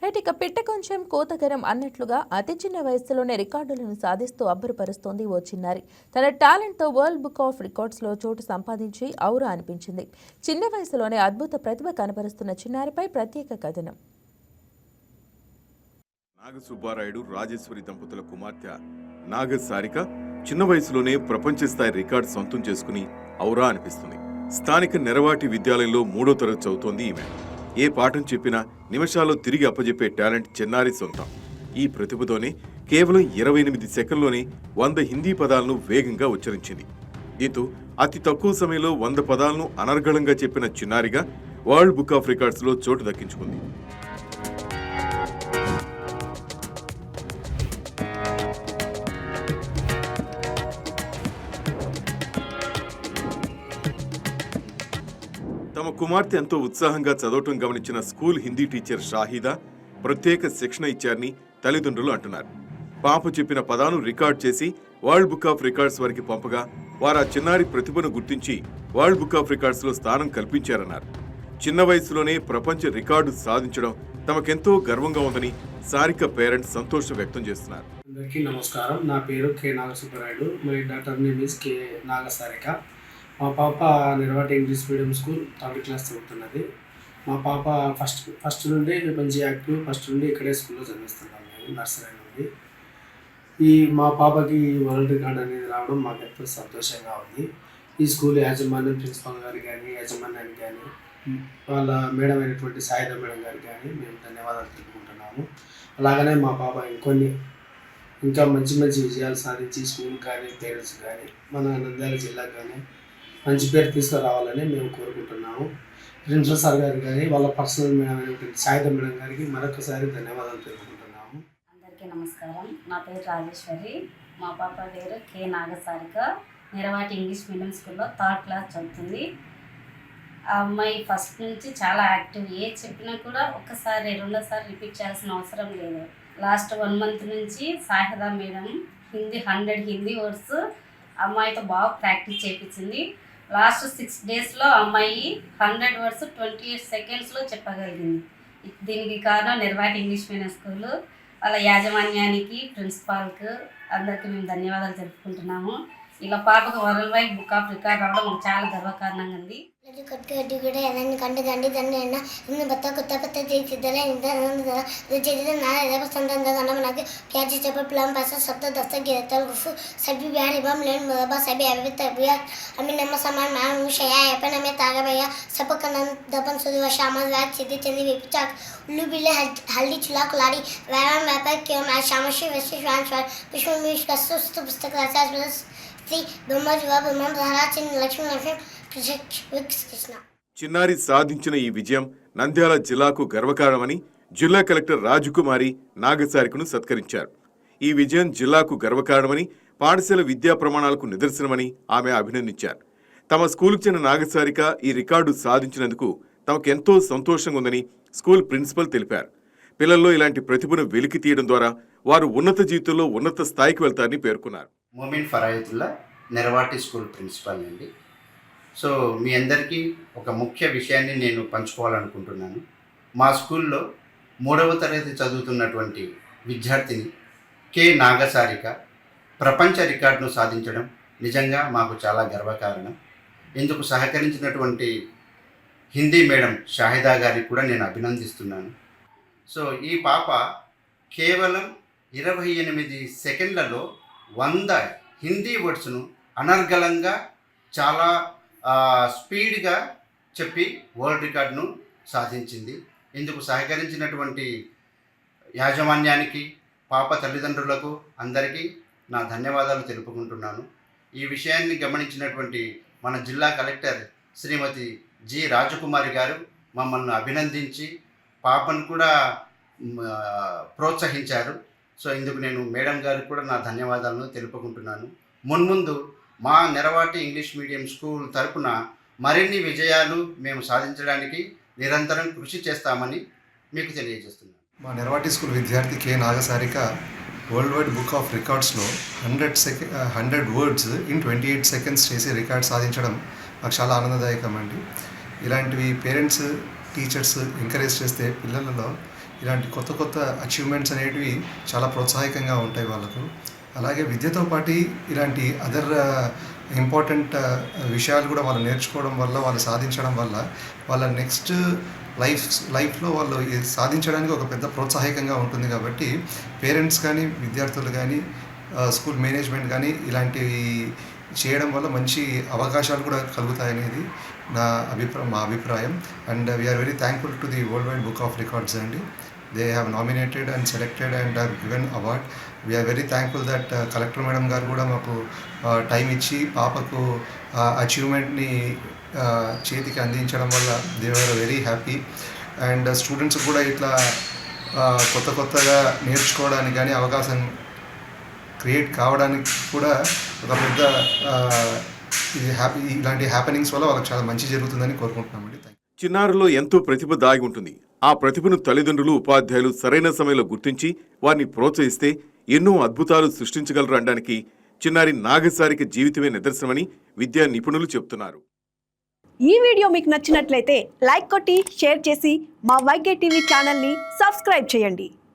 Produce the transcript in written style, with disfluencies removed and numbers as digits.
ఇక పిట్ట కొంచెం కోతగరం అన్నట్లుగా అతి చిన్న వయసులోనే రికార్డులను సాధిస్తూ అబ్బురపరుస్తోంది ఓ చిన్నారి. తన టాలెంట్తో వరల్డ్ బుక్ ఆఫ్ రికార్డ్స్లో చోటు సంపాదించి ఔరా అనిపించింది. చిన్న వయసులోనే అద్భుత ప్రతిభ కనబరుస్తున్న చిన్నారిపై ప్రత్యేక కథనం. నాగసుబ్బారాయుడు రాజేశ్వరి దంపతుల కుమార్తె నాగసారిక చిన్న వయసులోనే ప్రపంచ స్థాయి రికార్డు సొంతం చేసుకుని ఔరా అనిపిస్తుంది. స్థానిక నెరవాటి విద్యాలయంలో 3వ తరగతి చదువుతోంది ఈమె. ఏ పాఠం చెప్పినా నిమిషాల్లో తిరిగి అప్పజెప్పే టాలెంట్ చిన్నారి సొంతం. ఈ ప్రతిభతోనే కేవలం 28 సెకండ్లోనే 100 హిందీ పదాలను వేగంగా ఉచ్చరించింది. దీంతో అతి తక్కువ సమయంలో 100 పదాలను అనర్గళంగా చెప్పిన చిన్నారిగా వరల్డ్ బుక్ ఆఫ్ రికార్డ్స్లో చోటు దక్కించుకుంది. తమ కుమార్తె ఎంతో ఉత్సాహంగా చదవటం గమనించిన స్కూల్ హిందీ టీచర్ షాహిదా ప్రత్యేక శిక్షణ ఇచ్చారని తల్లిదండ్రులు అంటున్నారు. పాప చెప్పిన పదాలను రికార్డ్ చేసి వరల్డ్ బుక్ ఆఫ్ రికార్డ్స్ వారికి పంపగా వారు ఆ చిన్నారి ప్రతిభను గుర్తించి వరల్డ్ బుక్ ఆఫ్ రికార్డ్స్లో స్థానం కల్పించారన్నారు. చిన్న వయసులోనే ప్రపంచ రికార్డు సాధించడం తమకెంతో గర్వంగా ఉందని సారిక పేరెంట్స్ సంతోషం వ్యక్తం చేస్తున్నారు. అందరికీ నమస్కారం. నా పేరు K Nagasubbarayudu. My daughter name is K Nagasarika. మా పాప నిర్వాటి English medium school 3rd class చదువుతున్నది. మా పాప ఫస్ట్ నుండి మంచి యాక్టివ్. ఫస్ట్ నుండి ఇక్కడే స్కూల్లో చదివిస్తున్నాం మేము, నర్సరీ నుండి. మా పాపకి వరల్డ్ రికార్డ్ అనేది రావడం మాకు ఎంతో సంతోషంగా ఉంది. ఈ స్కూల్ యాజమాన్యం, ప్రిన్సిపాల్ గారు కానీ, యాజమాన్యానికి కానీ, వాళ్ళ మేడం అయినటువంటి సాయిదా మేడం గారికి కానీ మేము ధన్యవాదాలు తెలుపుకుంటున్నాము. అలాగనే మా పాప ఇంకా మంచి మంచి విజయాలు సాధించి స్కూల్ కానీ, పేరెంట్స్ కానీ, మన నంద్యాల జిల్లాకు కానీ మంచి పేరు తీసుకురావాలని మేము కోరుకుంటున్నాము. ప్రిన్సిపల్ సార్ గారు కానీ, వాళ్ళ పర్సనల్ మేడం అయినటువంటి సాయిదా మేడం గారికి మరొకసారి ధన్యవాదాలు తెలుపుకుంటున్నాము. అందరికీ నమస్కారం. నా పేరు రాజేశ్వరి. మా పాప పేరు కే నాగసారిక. నిరవాటి ఇంగ్లీష్ మీడియం స్కూల్లో 3rd క్లాస్ చదువుతుంది. ఆ అమ్మాయి ఫస్ట్ నుంచి చాలా యాక్టివ్. ఏ చెప్పినా కూడా ఒక్కసారి రెండోసారి రిపీట్ చేయాల్సిన అవసరం లేదు. లాస్ట్ 1 మంత్ నుంచి సాయిదా మేడం 100 హిందీ వర్డ్స్ అమ్మాయితో బాగా ప్రాక్టీస్ చేయించింది. లాస్ట్ 6 డేస్లో అమ్మాయి 100 వర్డ్స్ 28 సెకండ్స్లో చెప్పగలిగింది. దీనికి కారణం నిర్వాటి ఇంగ్లీష్ మీడియం స్కూల్, వాళ్ళ యాజమాన్యానికి, ప్రిన్సిపాల్కు అందరికీ మేము ధన్యవాదాలు తెలుపుకుంటున్నాము. ఇలా పాపకు world wide book of record రావడం మాకు చాలా గర్వకారణంగా ఉంది. ಕಟ್ಟಿ ಕೂಡ ಅದನ್ನು ಕಂಡು ದಂಡಿದ್ದನ್ನು ಇನ್ನು ಬತ್ತ ಕೊತ್ತ ಜಯಿಸಿದ್ದಾರೆ ಜಯಿಸಿದ ನಾಳೆ ಸಂದ गणमनाके प्याजी चपर प्लम पासा सप्त दस्त गिरतल गुफु सभी बिहार एवं लेन मुरबा सभी अभी तबिया अमी नम्मा समान मान मुशया एपन हमें तागा भैया सबकन दपन सुदि शामल वाक सिद्धि चंदी विपिचाक उल्लू बिले हल्दी चुला कुलाड़ी व्यायाम व्यापार केवल शामशी वैश्य श्वान विश्व मिश कस्तुस्त पुस्तक राजा श्री ब्रह्म जुवा ब्रह्म धारा चिन्ह लक्ष्मी लक्ष्मी చిన్నారి సాధించిన ఈ విజయం నంద్యాల జిల్లాకు గర్వకారణమని జిల్లా కలెక్టర్ రాజకుమారి నాగసారికను సత్కరించారు. ఈ విజయం జిల్లాకు గర్వకారణమని, పాఠశాల విద్యా ప్రమాణాలకు నిదర్శనమని ఆమె అభినందించారు. తమ స్కూలుకు చెందిన నాగసారిక ఈ రికార్డు సాధించినందుకు తమకెంతో సంతోషంగా ఉందని స్కూల్ ప్రిన్సిపల్ తెలిపారు. పిల్లల్లో ఇలాంటి ప్రతిభను వెలికి తీయడం ద్వారా వారు ఉన్నత జీవితంలో ఉన్నత స్థాయికి వెళ్తారని పేర్కొన్నారు. మోమిన్ ఫరాయితుల్లా నెరవాటి స్కూల్ ప్రిన్సిపల్ అండి. సో మీ అందరికీ ఒక ముఖ్య విషయాన్ని నేను పంచుకోవాలనుకుంటున్నాను. మా స్కూల్లో 3వ తరగతి చదువుతున్నటువంటి విద్యార్థిని కే నాగసారిక ప్రపంచ రికార్డును సాధించడం నిజంగా మాకు చాలా గర్వకారణం. ఇందుకు సహకరించినటువంటి హిందీ మేడం షాహిదా గారికి కూడా నేను అభినందిస్తున్నాను. సో ఈ పాప కేవలం 28 సెకండ్లలో 100 హిందీ వర్డ్స్ను అనర్గళంగా చాలా స్పీడ్గా చెప్పి వరల్డ్ రికార్డును సాధించింది. ఇందుకు సహకరించినటువంటి యాజమాన్యానికి, పాప తల్లిదండ్రులకు అందరికీ నా ధన్యవాదాలు తెలుపుకుంటున్నాను. ఈ విషయాన్ని గమనించినటువంటి మన జిల్లా కలెక్టర్ శ్రీమతి జి రాజకుమారి గారు మమ్మల్ని అభినందించి పాపను కూడా ప్రోత్సహించారు. సో ఇందుకు నేను మేడం గారికి కూడా నా ధన్యవాదాలను తెలుపుకుంటున్నాను. మున్ముందు మా నెరవాటి ఇంగ్లీష్ మీడియం స్కూల్ తరపున మరిన్ని విజయాలు మేము సాధించడానికి నిరంతరం కృషి చేస్తామని మీకు తెలియజేస్తున్నాను. మా నెరవాటి స్కూల్ విద్యార్థి K Nagasarika world wide book of రికార్డ్స్లో 100 వర్డ్స్ ఇన్ 28 సెకండ్స్ చేసి రికార్డ్ సాధించడం మాకు చాలా ఆనందదాయకం అండి. ఇలాంటివి పేరెంట్స్, టీచర్స్ ఎంకరేజ్ చేస్తే పిల్లలలో ఇలాంటి కొత్త కొత్త అచీవ్మెంట్స్ అనేటివి చాలా ప్రోత్సాహకంగా ఉంటాయి వాళ్ళకు. అలాగే విద్యతో పాటు ఇలాంటి అదర్ ఇంపార్టెంట్ విషయాలు కూడా వాళ్ళు నేర్చుకోవడం వల్ల, వాళ్ళు సాధించడం వల్ల వాళ్ళ నెక్స్ట్ లైఫ్లో వాళ్ళు సాధించడానికి ఒక పెద్ద ప్రోత్సాహకంగా ఉంటుంది. కాబట్టి పేరెంట్స్ కానీ, విద్యార్థులు కానీ, స్కూల్ మేనేజ్మెంట్ కానీ ఇలాంటివి చేయడం వల్ల మంచి అవకాశాలు కూడా కలుగుతాయనేది మా అభిప్రాయం. And we are very thankful to the world wide book of records అండి. They have nominated and selected and have given award. We are very thankful that collector madam గారు కూడా మాకు టైం ఇచ్చి పాపకు అచీవ్మెంట్ని చేతికి అందించడం వల్ల they are very happy. And students కూడా ఇట్లా కొత్తగా నేర్చుకోవడానికి కానీ అవకాశం క్రియేట్ కావడానికి కూడా ఒక పెద్ద ఇలాంటి హ్యాపెనింగ్స్ వల్ల వాళ్ళకి చాలా మంచి జరుగుతుందని కోరుకుంటున్నామండి. చిన్నారుల్లో ఎంతో ప్రతిభ దాగి ఉంటుంది. ఆ ప్రతిభను తల్లిదండ్రులు, ఉపాధ్యాయులు సరైన సమయంలో గుర్తించి వారిని ప్రోత్సహిస్తే ఎన్నో అద్భుతాలు సృష్టించగలరు అనడానికి చిన్నారి నాగసారిక జీవితమే నిదర్శనమని విద్యా నిపుణులు చెబుతున్నారు. ఈ వీడియో మీకు నచ్చినట్లయితే లైక్ కొట్టి షేర్ చేసి మా వైకే టీవీ ఛానల్ని సబ్స్క్రైబ్ చేయండి.